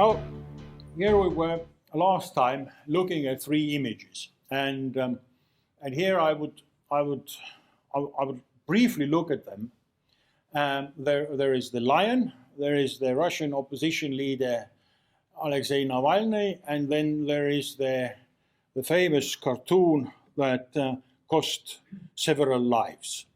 Now, here we were last time looking at three images, and here I would briefly look at them. There is the lion, there is the Russian opposition leader Alexei Navalny, and then there is the famous cartoon that cost several lives.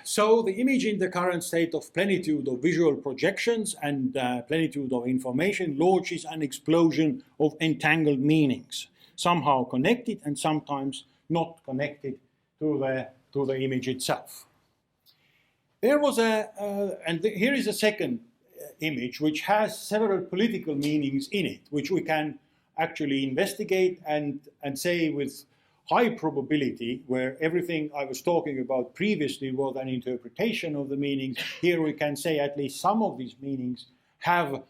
So the image in the current state of plenitude of visual projections and plenitude of information launches an explosion of entangled meanings, somehow connected and sometimes not connected to the image itself. There was here is a second image which has several political meanings in it, which we can actually investigate and say with high probability, where everything I was talking about previously was an interpretation of the meanings. Here we can say at least some of these meanings have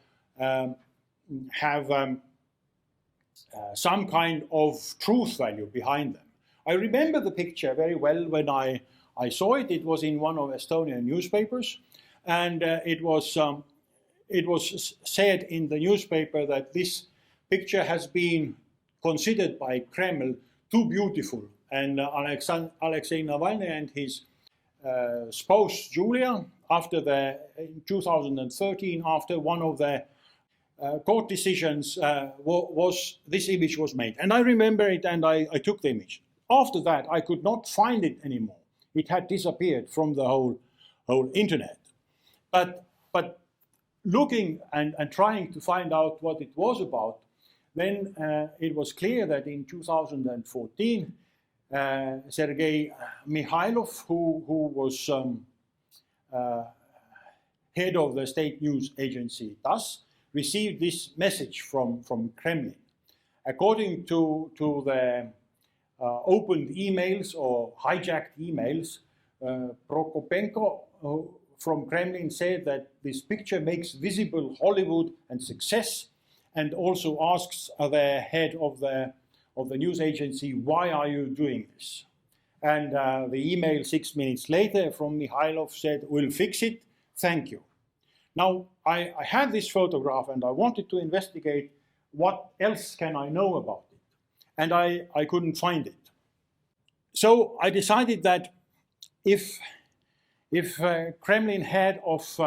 some kind of truth value behind them. I remember the picture very well when I saw it. It was in one of Estonian newspapers, and it was said in the newspaper that this picture has been considered by Kreml too beautiful, and Alexei Navalny and his spouse Julia, in 2013, after one of the court decisions, this image was made. And I remember it, and I took the image. After that, I could not find it anymore. It had disappeared from the whole internet. But looking and trying to find out what it was about, then it was clear that in 2014, Sergei Mikhailov, who was head of the state news agency TASS, received this message from Kremlin. According to the opened emails or hijacked emails, Prokopenko from Kremlin said that this picture makes visible Hollywood and success, and also asks the head of the news agency, why are you doing this? And the email 6 minutes later from Mikhailov said, we'll fix it, thank you. Now, I had this photograph and I wanted to investigate what else can I know about it. And I couldn't find it. So I decided that if Kremlin head of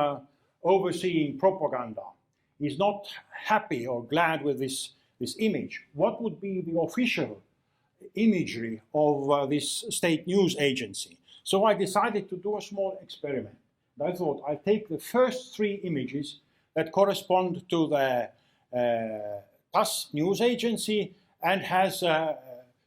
overseeing propaganda is not happy or glad with this image, what would be the official imagery of this state news agency? So I decided to do a small experiment. I thought I'll take the first three images that correspond to the TASS news agency and has a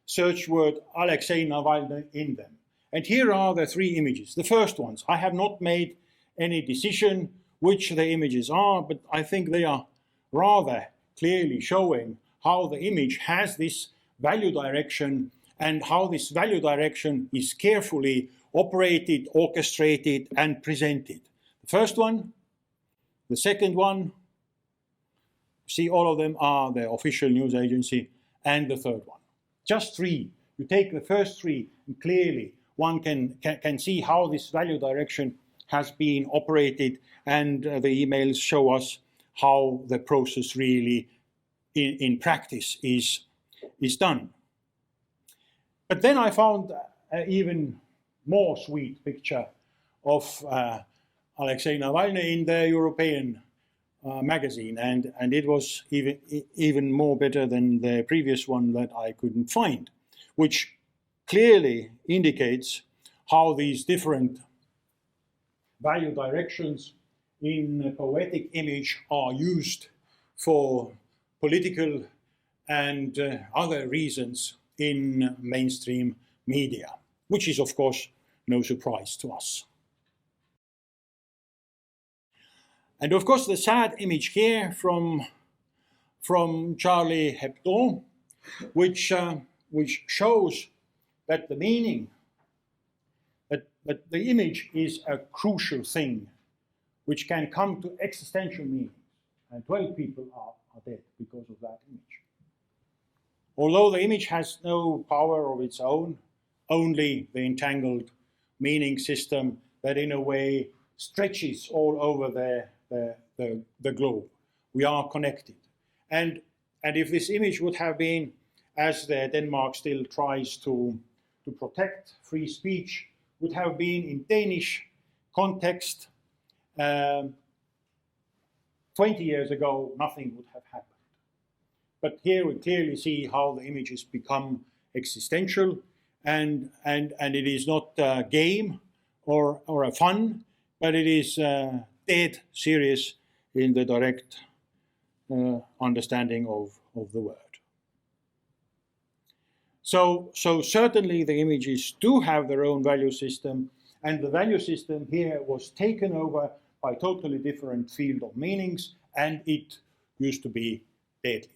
search word Alexei Navalny in them. And here are the three images. The first ones, I have not made any decision which the images are, but I think they are rather clearly showing how the image has this value direction and how this value direction is carefully operated, orchestrated, and presented. The first one, the second one, see all of them are the official news agency, and the third one. Just three. You take the first three and clearly one can see how this value direction has been operated, and the emails show us how the process really in practice is done. But then I found an even more sweet picture of Alexei Navalny in the European magazine, and it was even more better than the previous one that I couldn't find, which clearly indicates how these different value directions in poetic image are used for political and other reasons in mainstream media, which is of course no surprise to us. And of course the sad image here from Charlie Hebdo, which shows that the meaning, that the image is a crucial thing which can come to existential meaning. And 12 people are dead because of that image. Although the image has no power of its own, only the entangled meaning system that in a way stretches all over the globe. We are connected. And if this image would have been, as Denmark still tries to protect free speech, would have been in Danish context 20 years ago, nothing would have happened. But here we clearly see how the images become existential, and it is not a game or a fun, but it is dead serious in the direct understanding of the word. So certainly the images do have their own value system, and the value system here was taken over by a totally different field of meanings, and it used to be deadly.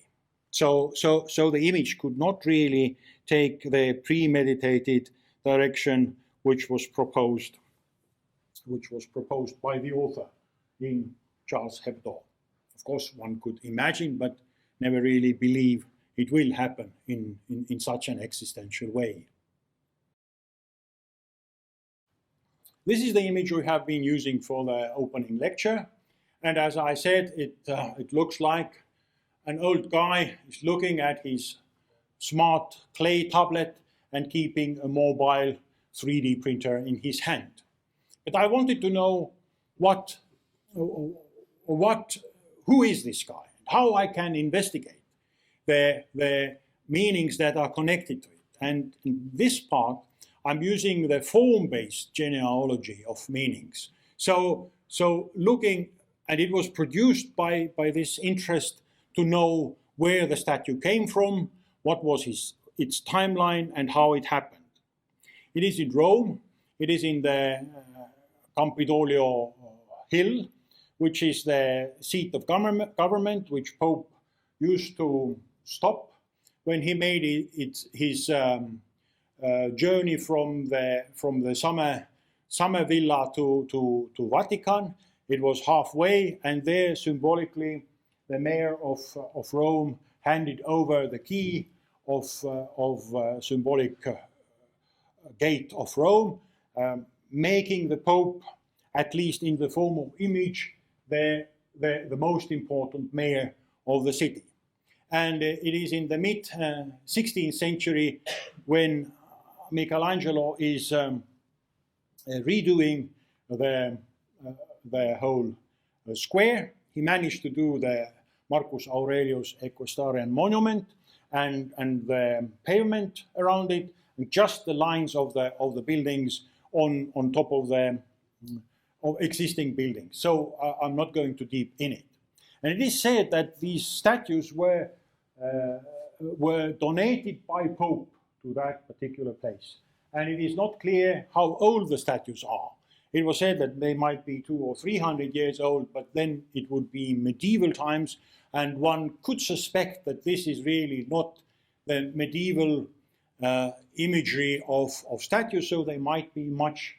So the image could not really take the premeditated direction which was proposed by the author in Charles Hebdo. Of course, one could imagine, but never really believe it will happen in such an existential way. This is the image we have been using for the opening lecture. And as I said, it looks like an old guy is looking at his smart clay tablet and keeping a mobile 3D printer in his hand. But I wanted to know who is this guy? How I can investigate the meanings that are connected to it. And in this part, I'm using the form-based genealogy of meanings. So looking, and it was produced by this interest to know where the statue came from, what was its timeline, and how it happened. It is in Rome. It is in the Campidoglio Hill, which is the seat of government, which Pope used to stop when he made his journey from the summer villa to Vatican. It was halfway, and there symbolically the mayor of Rome handed over the key of symbolic gate of Rome, making the Pope, at least in the form of image, the most important mayor of the city. And it is in the mid-16th century when Michelangelo is redoing the whole square. He managed to do the Marcus Aurelius Equestrian monument and the pavement around it, and just the lines of the buildings on top of the existing buildings. So I'm not going too deep in it. And it is said that these statues were donated by Pope to that particular place. And it is not clear how old the statues are. It was said that they might be 200 or 300 years old, but then it would be medieval times, and one could suspect that this is really not the medieval imagery of statues, so they might be much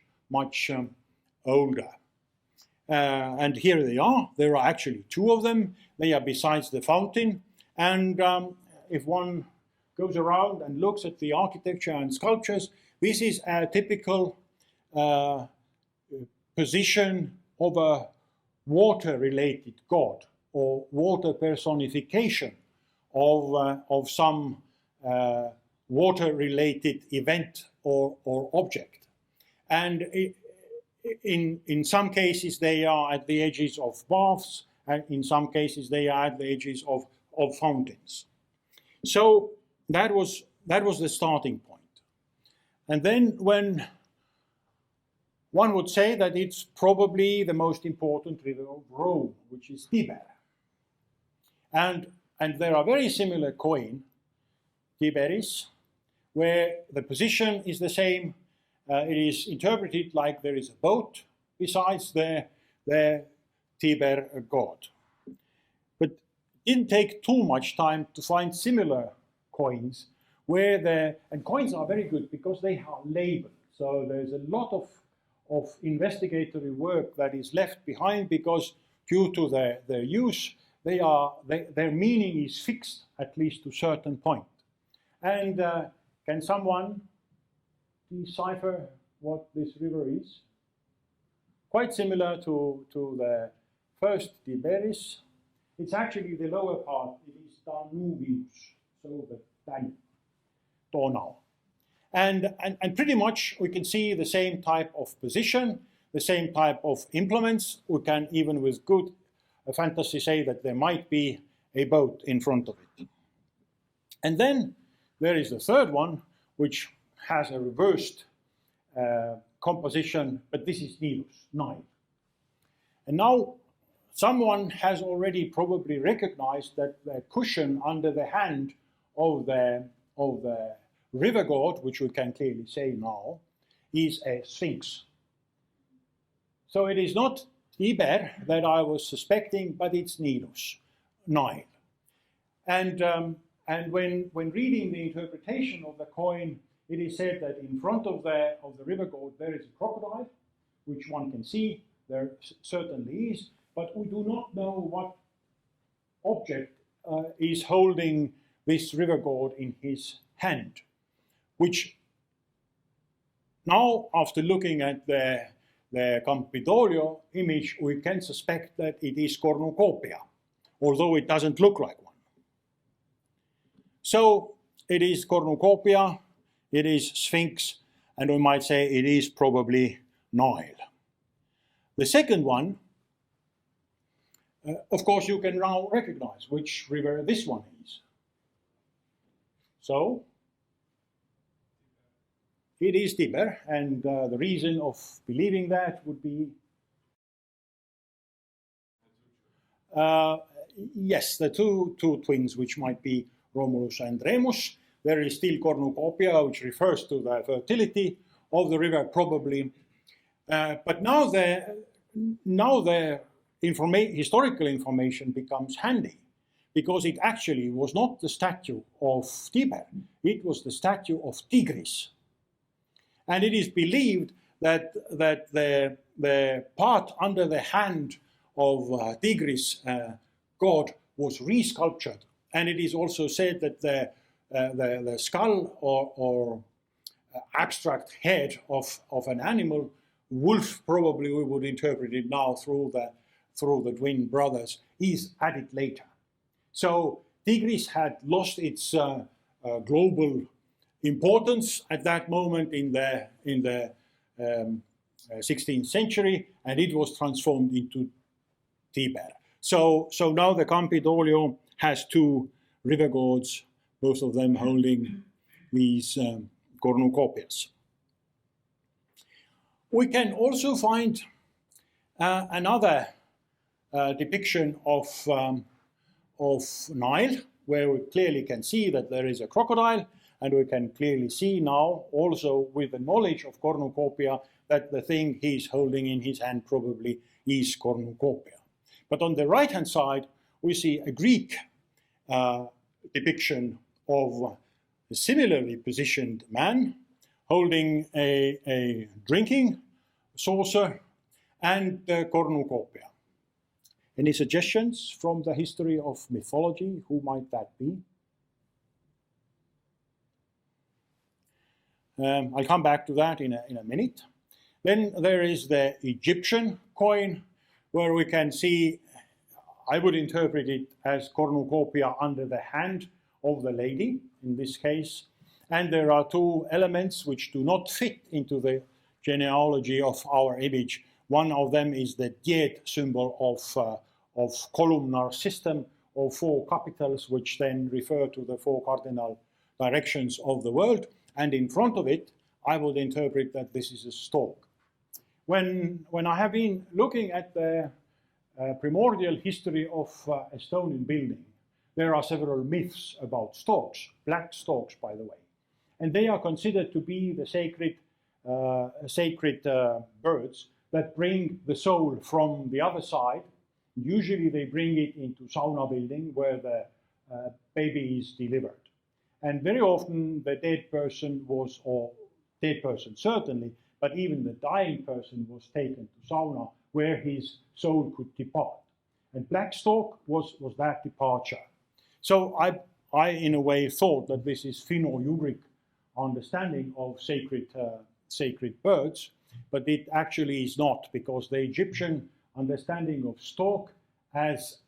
older. And here they are. There are actually two of them. They are besides the fountain. And if one goes around and looks at the architecture and sculptures, this is a typical position of a water-related god or water personification of some water-related event or object. And in some cases they are at the edges of baths, and in some cases they are at the edges of fountains. So that was the starting point. And then when one would say that it's probably the most important river of Rome, which is Tiber. And there are very similar coin, Tiberis, where the position is the same. It is interpreted like there is a boat besides the Tiber god. But it didn't take too much time to find similar coins and coins are very good because they are labeled. So there's a lot of investigatory work that is left behind because due to their use, their meaning is fixed at least to a certain point. And can someone decipher what this river is? quite similar to the first Tiberis. It's actually the lower part, it is Danubius, so the Danube, Donau. And pretty much we can see the same type of position, the same type of implements. We can even with good fantasy say that there might be a boat in front of it. And then there is the third one, which has a reversed composition, but this is Nilus, Nile. And now someone has already probably recognized that the cushion under the hand of the river god, which we can clearly say now, is a sphinx. So it is not Tiber that I was suspecting, but it's Nilus, Nile. And when reading the interpretation of the coin, it is said that in front of the river god there is a crocodile, which one can see, there certainly is, but we do not know what object is holding this river god in his hand, which now, after looking at the Campidoglio image, we can suspect that it is cornucopia, although it doesn't look like one. So it is cornucopia, it is sphinx, and we might say it is probably Nile. The second one, of course, you can now recognize which river this one is. So it is Tiber, and the reason of believing that would be yes, the two twins, which might be Romulus and Remus. There is still cornucopia, which refers to the fertility of the river, probably. But now the historical information becomes handy, because it actually was not the statue of Tiber, it was the statue of Tigris. And it is believed that the part under the hand of Tigris god was resculptured. And it is also said that the skull or abstract head of an animal, wolf probably we would interpret it now through the twin brothers, is added later. So Tigris had lost its global importance at that moment in the 16th century, and it was transformed into Tiber. So now the Campidoglio has two river gods, both of them holding these cornucopias. We can also find another depiction of Nile, where we clearly can see that there is a crocodile, and we can clearly see now, also with the knowledge of cornucopia, that the thing he's holding in his hand probably is cornucopia. But on the right-hand side, we see a Greek depiction of a similarly positioned man holding a drinking saucer and cornucopia. Any suggestions from the history of mythology? Who might that be? I'll come back to that in a minute. Then there is the Egyptian coin, where we can see, I would interpret it as cornucopia under the hand of the lady, in this case. And there are two elements which do not fit into the genealogy of our image. One of them is the Diet symbol of columnar system of four capitals, which then refer to the four cardinal directions of the world. And in front of it, I would interpret that this is a stork. When I have been looking at the primordial history of Estonian building, there are several myths about storks, black storks, by the way. And they are considered to be the sacred birds that bring the soul from the other side. Usually they bring it into sauna building where the baby is delivered. And very often the dead person was, or dead person certainly, but even the dying person was taken to sauna where his soul could depart. And black stork was that departure. So I in a way thought that this is Finno-Ugric understanding of sacred birds. but it actually is not, because the Egyptian understanding of stork as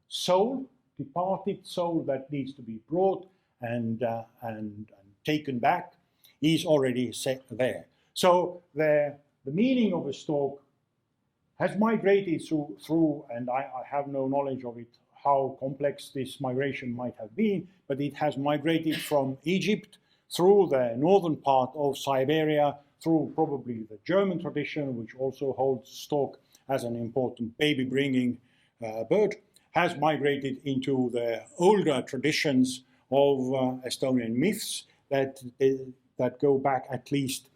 soul, departed soul that needs to be brought and taken back, is already set there. So the meaning of a stork has migrated through, and I have no knowledge of it, how complex this migration might have been, but it has migrated from Egypt through the northern part of Siberia, through probably the German tradition, which also holds stork as an important baby-bringing bird, has migrated into the older traditions of Estonian myths that go back at least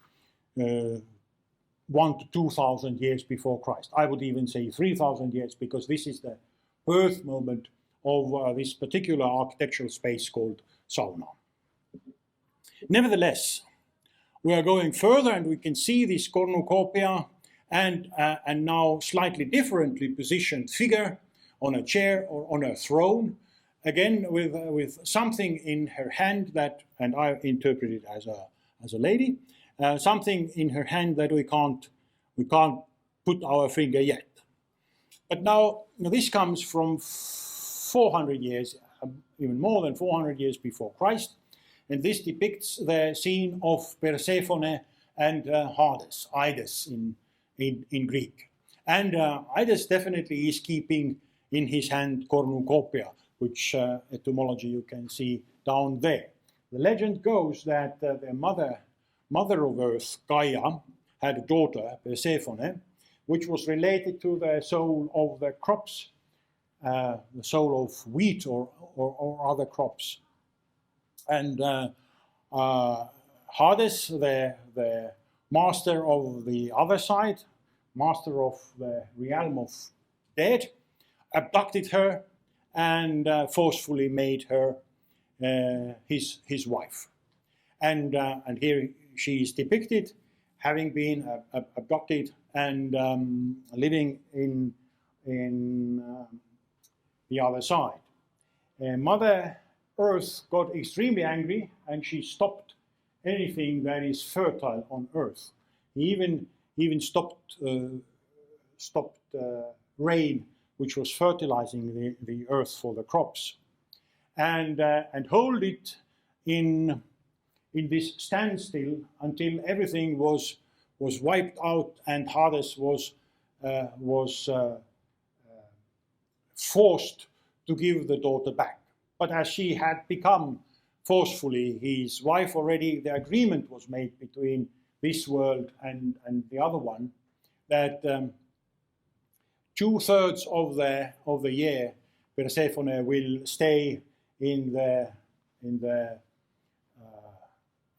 1,000 to 2,000 years before Christ. I would even say 3,000 years, because this is the birth moment of this particular architectural space called Sauna. Nevertheless, we are going further, and we can see this cornucopia and now slightly differently positioned figure on a chair or on a throne, again with something in her hand that, and I interpret it as a lady, something in her hand that we can't put our finger yet. But now this comes from 400 years, even more than 400 years before Christ, and this depicts the scene of Persephone and Hades, Idas in Greek. And Idas definitely is keeping in his hand cornucopia, which etymology you can see down there. The legend goes that the mother of Earth, Gaia, had a daughter, Persephone, which was related to the soul of the crops, the soul of wheat or other crops. And Hades, the master of the other side, master of the realm of dead, abducted her and forcefully made her his wife. And here she is depicted having been abducted and living in the other side. Mother Earth got extremely angry, and she stopped anything that is fertile on Earth. He even stopped rain, which was fertilizing the earth for the crops, and hold it in this standstill until everything was wiped out and Hades was forced to give the daughter back. But as she had become forcefully his wife already, the agreement was made between this world and the other one that 2/3 of the year Persephone will stay in the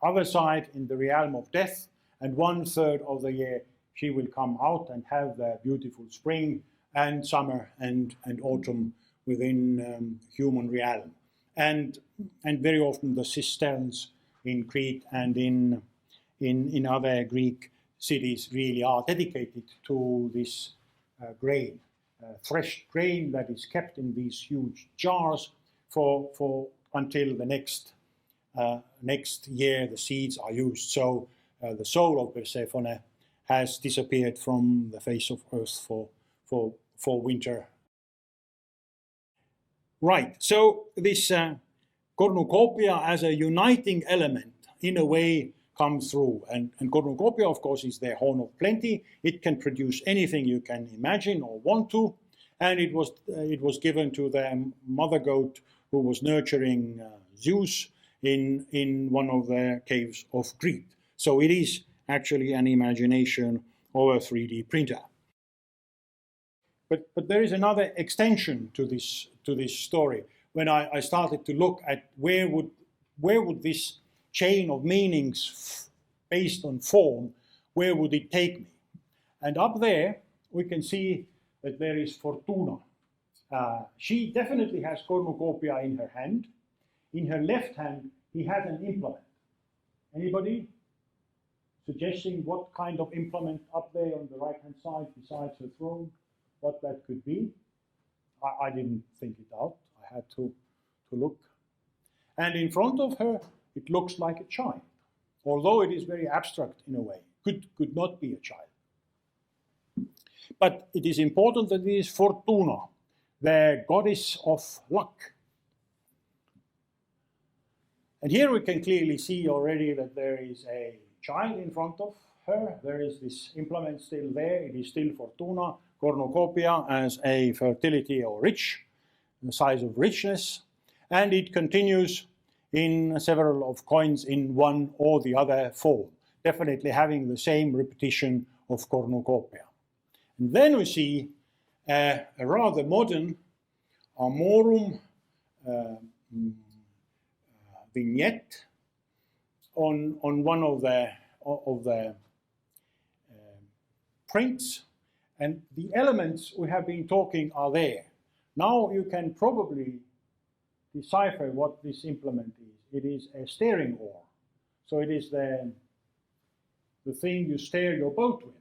other side, in the realm of death, and 1/3 of the year she will come out and have the beautiful spring and summer and autumn within human realm. And very often the cisterns in Crete and in other Greek cities really are dedicated to this grain, threshed grain that is kept in these huge jars for until the next year the seeds are used. So the soul of Persephone has disappeared from the face of Earth for winter. Right, so this cornucopia as a uniting element in a way comes through. And cornucopia, of course, is the horn of plenty. It can produce anything you can imagine or want to. And it was given to the mother goat who was nurturing Zeus in one of the caves of Crete. So it is actually an imagination of a 3D printer. But there is another extension to this story. When I started to look at where would this chain of meanings based on form, where would it take me? And up there we can see that there is Fortuna. She definitely has cornucopia in her hand. In her left hand he has an implement. Anybody suggesting what kind of implement up there on the right hand side besides her throne, what that could be? I didn't think it out. I had to look. And in front of her, it looks like a child, although it is very abstract in a way. Could not be a child. But it is important that it is Fortuna, the goddess of luck. And here we can clearly see already that there is a child in front of her. There is this implement still there. It is still Fortuna, cornucopia as a fertility or rich, the size of richness. And it continues in several of coins in one or the other form, definitely having the same repetition of cornucopia. And then we see a rather modern Amorum vignette on one of the prints, and the elements we have been talking are there. Now you can probably decipher what this implement is. It is a steering oar. So it is the thing you steer your boat with.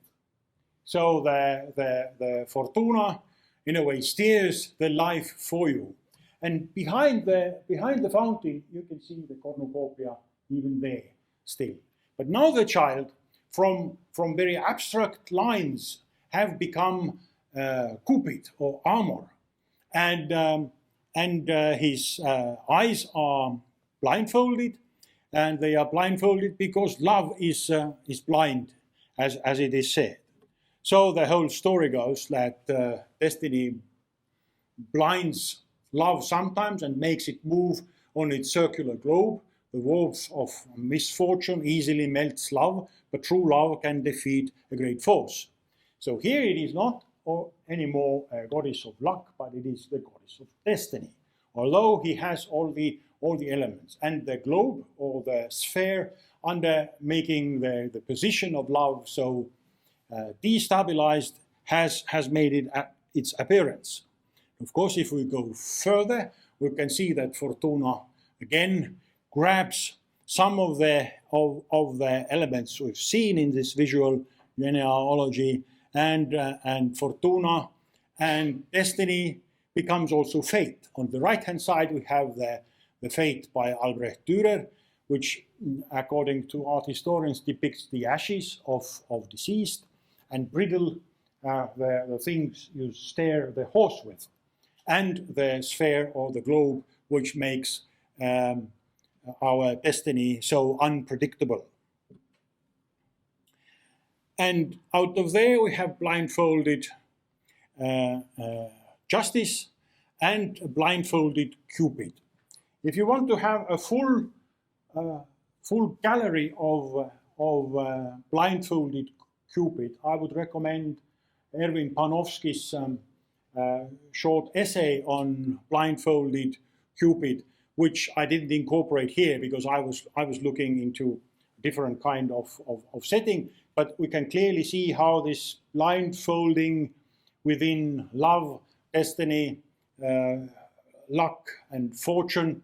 So the Fortuna, in a way, steers the life for you. And behind the fountain, you can see the cornucopia even there still. But now the child, from very abstract lines, have become Cupid or Amor. And his eyes are blindfolded, and they are blindfolded because love is blind, as it is said. So the whole story goes that destiny blinds love sometimes and makes it move on its circular globe. The warmth of misfortune easily melts love, but true love can defeat a great force. So here it is not anymore a goddess of luck, but it is the goddess of destiny, although he has all the elements. And the globe or the sphere under making the position of love so destabilized has made it its appearance. Of course, if we go further, we can see that Fortuna again grabs some of the elements we've seen in this visual genealogy, and Fortuna and destiny becomes also fate. On the right-hand side, we have the Fate by Albrecht Dürer, which, according to art historians, depicts the ashes of deceased, and bridle, the things you steer the horse with, and the sphere or the globe, which makes our destiny so unpredictable. And out of there we have blindfolded Justice and blindfolded Cupid. If you want to have a full gallery of blindfolded Cupid, I would recommend Erwin Panofsky's short essay on blindfolded Cupid, which I didn't incorporate here because I was looking into different kind of setting, but we can clearly see how this blindfolding within love, destiny, luck, and fortune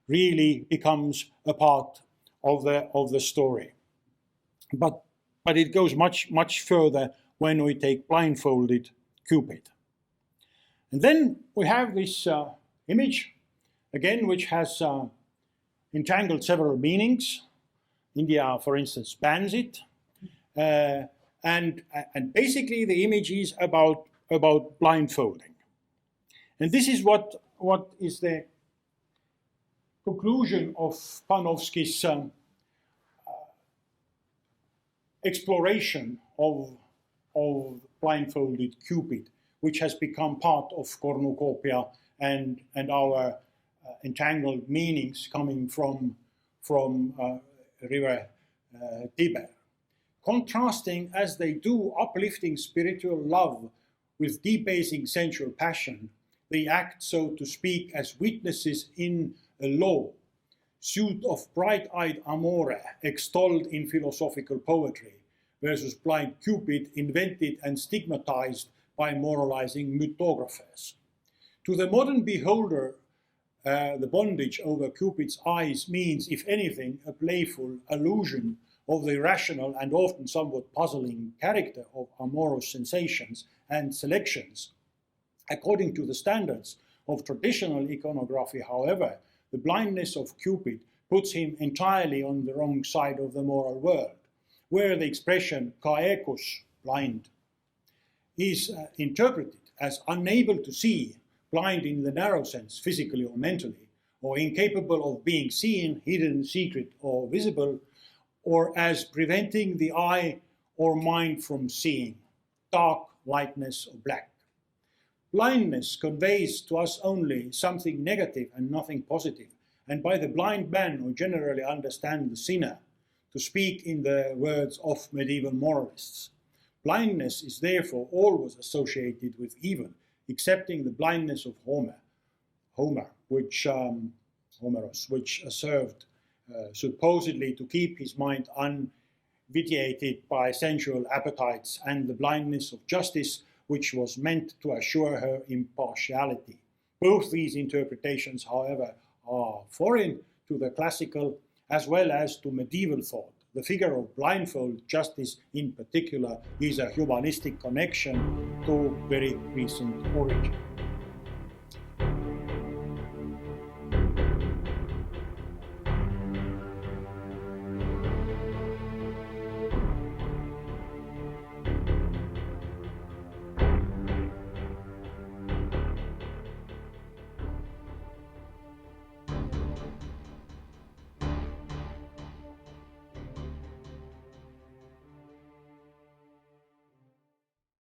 really becomes a part of the story. But it goes much further when we take blindfolded Cupid. And then we have this image, again, which has entangled several meanings. India, for instance, bans it. And basically the image is about blindfolding. And this is what is the conclusion of Panofsky's exploration of blindfolded Cupid, which has become part of cornucopia and our entangled meanings coming from river Tiber. Contrasting as they do uplifting spiritual love with debasing sensual passion, they act, so to speak, as witnesses in a law, suit of bright-eyed amore extolled in philosophical poetry, versus blind Cupid invented and stigmatized by moralizing mythographers. To the modern beholder, the bondage over Cupid's eyes means, if anything, a playful allusion of the irrational and often somewhat puzzling character of amorous sensations and selections. According to the standards of traditional iconography, however, the blindness of Cupid puts him entirely on the wrong side of the moral world, where the expression kaekus, blind, is interpreted as unable to see, blind in the narrow sense, physically or mentally, or incapable of being seen, hidden, secret, or visible, or as preventing the eye or mind from seeing, dark, lightness, or black. Blindness conveys to us only something negative and nothing positive, and by the blind man we generally understand the sinner, to speak in the words of medieval moralists. Blindness is therefore always associated with evil, excepting the blindness of Homer, which served supposedly to keep his mind unvitiated by sensual appetites, and the blindness of justice, which was meant to assure her impartiality. Both these interpretations, however, are foreign to the classical as well as to medieval thought. The figure of blindfold justice in particular is a humanistic connection to very recent origin.